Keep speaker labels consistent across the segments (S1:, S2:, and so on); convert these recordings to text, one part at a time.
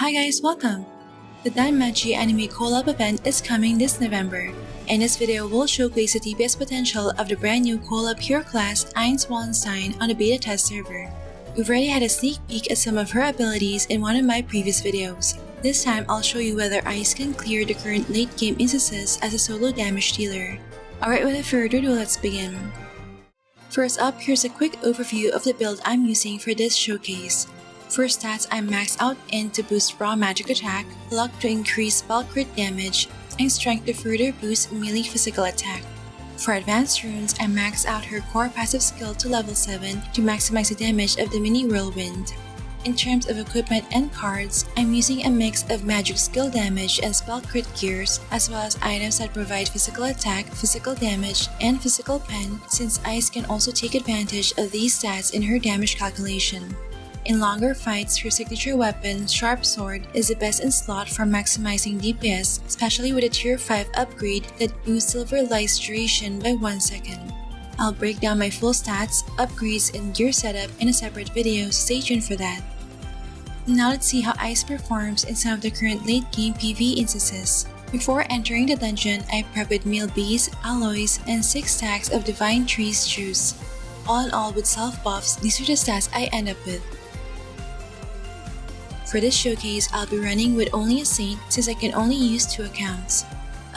S1: Hi guys, welcome! The Danmachi anime collab event is coming this November, and this video will showcase the DPS potential of the brand new collab hero class AIS WALLENSTEIN on the beta test server. We've already had a sneak peek at some of her abilities in one of my previous videos. This time I'll show you whether AIS can clear the current late game instances as a solo damage dealer. Alright, without further ado, let's begin. First up, here's a quick overview of the build I'm using for this showcase. For stats, I'm maxed out in to boost raw magic attack, luck to increase spell crit damage, and strength to further boost melee physical attack. For advanced runes, I maxed out her core passive skill to level 7 to maximize the damage of the mini whirlwind. In terms of equipment and cards, I'm using a mix of magic skill damage and spell crit gears, as well as items that provide physical attack, physical damage, and physical pen, since AIS can also take advantage of these stats in her damage calculation. In longer fights, her signature weapon, Sharp Sword, is the best in slot for maximizing DPS, especially with a tier 5 upgrade that boosts Silver Light's duration by 1 second. I'll break down my full stats, upgrades, and gear setup in a separate video, so stay tuned for that. Now let's see how AIS performs in some of the current late game PVE instances. Before entering the dungeon, I prep with meal bees, alloys, and 6 stacks of Divine Trees juice. All in all, with self buffs, these are the stats I end up with. For this showcase, I'll be running with only a Saint since I can only use 2 accounts.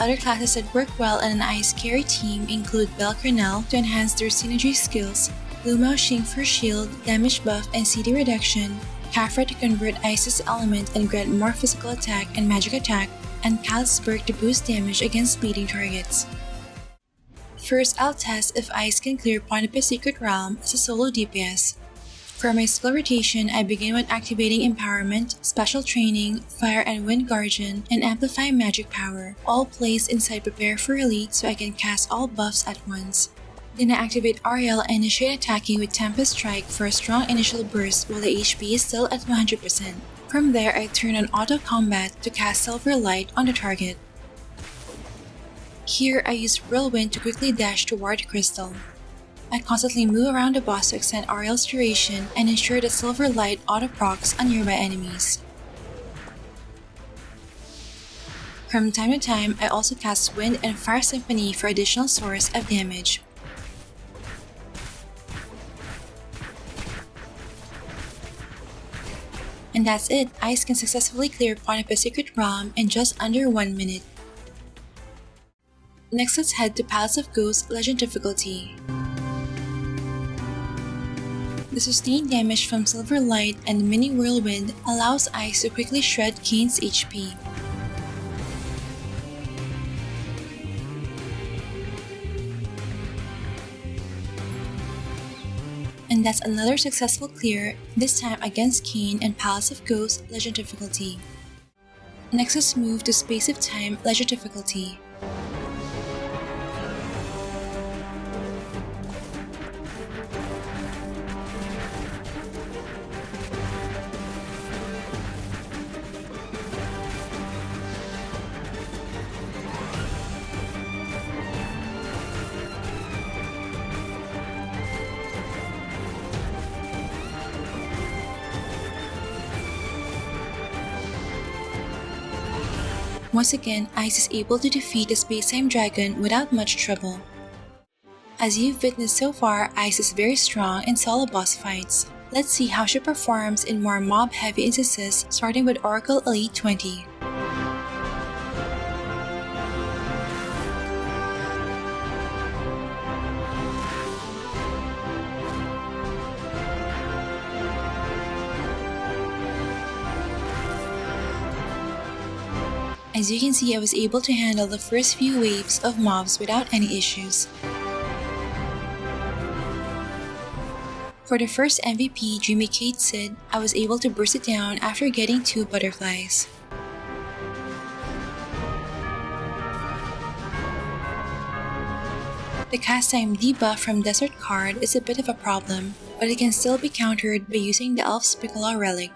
S1: Other classes that work well in an AIS carry team include Belcranel to enhance their synergy skills, Lumao Xing for shield, damage buff, and CD reduction, KAFRA to convert AIS's element and grant more physical attack and magic attack, and Calsberg to boost damage against bleeding targets. First, I'll test if AIS can clear Pontific's Secret Realm as a solo DPS. For my skill rotation, I begin with activating Empowerment, Special Training, Fire and Wind Guardian, and Amplify Magic Power, all placed inside Prepare for Elite so I can cast all buffs at once. Then I activate Ariel and initiate attacking with Tempest Strike for a strong initial burst while the HP is still at 100%. From there, I turn on Auto Combat to cast Silver Light on the target. Here, I use Whirlwind to quickly dash toward Crystal. I constantly move around the boss to extend Ariel's duration and ensure that Silver Light auto-procs on nearby enemies. From time to time, I also cast Wind and Fire Symphony for additional source of damage. And that's it, AIS can successfully clear Pontific's Secret Realm in just under 1 minute. Next, let's head to Palace of Ghosts Legend difficulty. The sustained damage from Silver Light and Mini Whirlwind allows AIS to quickly shred Kane's HP. And that's another successful clear, this time against Kane and Palace of Ghosts Legend difficulty. Next, let's move to Space of Time Legend difficulty. Once again, AIS is able to defeat the Space-Time Dragon without much trouble. As you've witnessed so far, AIS is very strong in solo boss fights. Let's see how she performs in more mob-heavy instances, starting with Oracle Elite 20. As you can see, I was able to handle the first few waves of mobs without any issues. For the first MVP, Dreamy Kate Sid, I was able to burst it down after getting 2 butterflies. The cast time debuff from Desert card is a bit of a problem, but it can still be countered by using the Elf Spicula relic.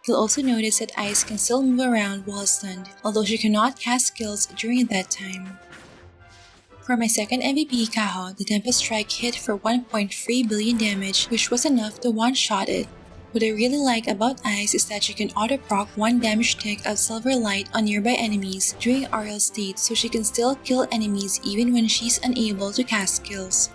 S1: You'll also notice that AIS can still move around while stunned, although she cannot cast skills during that time. For my second MVP, Kaho, the Tempest Strike hit for 1.3 billion damage, which was enough to one-shot it. What I really like about Ice is that she can auto-proc 1 damage tick of Silver Light on nearby enemies during Aerial state, so she can still kill enemies even when she's unable to cast skills.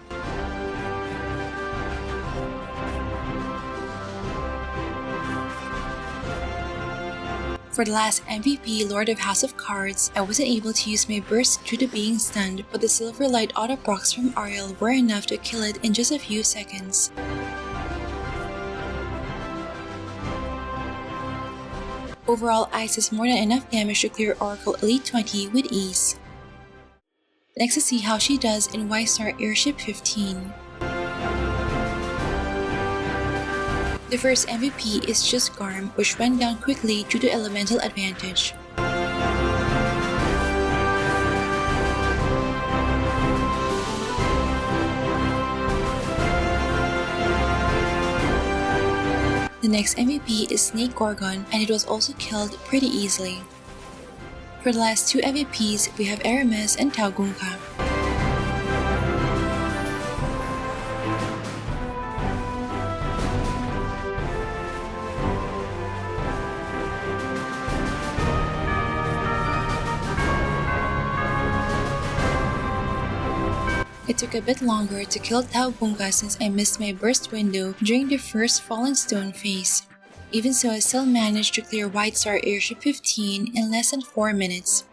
S1: For the last MVP, Lord of House of Cards, I wasn't able to use my burst due to being stunned, but the Silver Light auto-procs from Ariel were enough to kill it in just a few seconds. Overall, Ice has more than enough damage to clear Oracle Elite 20 with ease. Next, to see how she does in Y-Star Airship 15. The first MVP is just Garm, which went down quickly due to elemental advantage. The next MVP is Snake Gorgon, and it was also killed pretty easily. For the last two MVPs, we have Aramis and Taugunka. It took a bit longer to kill Taugunka since I missed my burst window during the first Fallen Stone phase. Even so, I still managed to clear White Star Airship 15 in less than 4 minutes.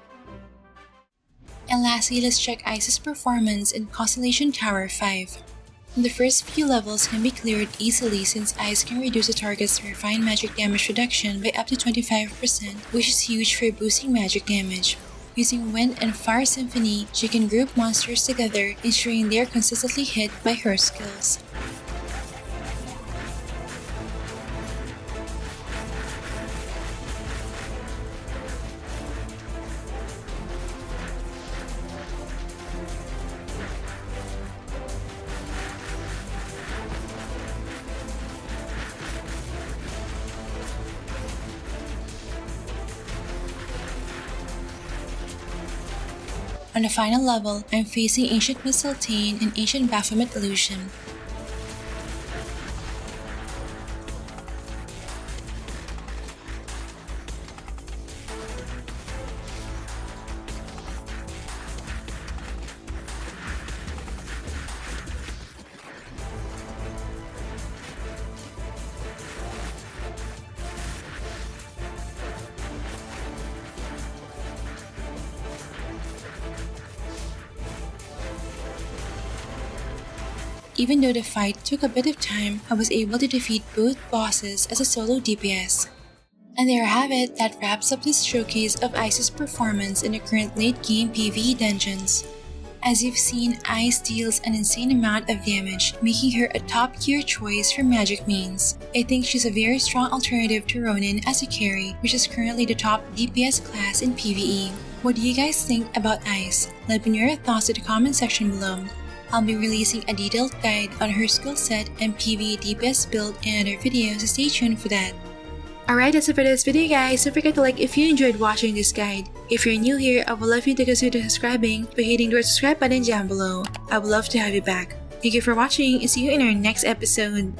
S1: And lastly, let's check Ice's performance in Constellation Tower 5. The first few levels can be cleared easily since Ice can reduce the target's refined magic damage reduction by up to 25%, which is huge for boosting magic damage. Using Wind and Fire Symphony, she can group monsters together, ensuring they are consistently hit by her skills. On the final level, I'm facing Ancient Mistletoe and Ancient Baphomet Illusion. Even though the fight took a bit of time, I was able to defeat both bosses as a solo DPS. And there you have it, that wraps up this showcase of Ice's performance in the current late game PVE dungeons. As you've seen, Ice deals an insane amount of damage, making her a top tier choice for magic mains. I think she's a very strong alternative to Ronin as a carry, which is currently the top DPS class in PVE. What do you guys think about Ice? Let me know your thoughts in the comment section below. I'll be releasing a detailed guide on her skill set and PvE DPS build in other videos, so stay tuned for that. Alright, that's it for this video guys. Don't forget to like if you enjoyed watching this guide. If you're new here, I would love you to consider subscribing by hitting the subscribe button down below. I would love to have you back. Thank you for watching and see you in our next episode.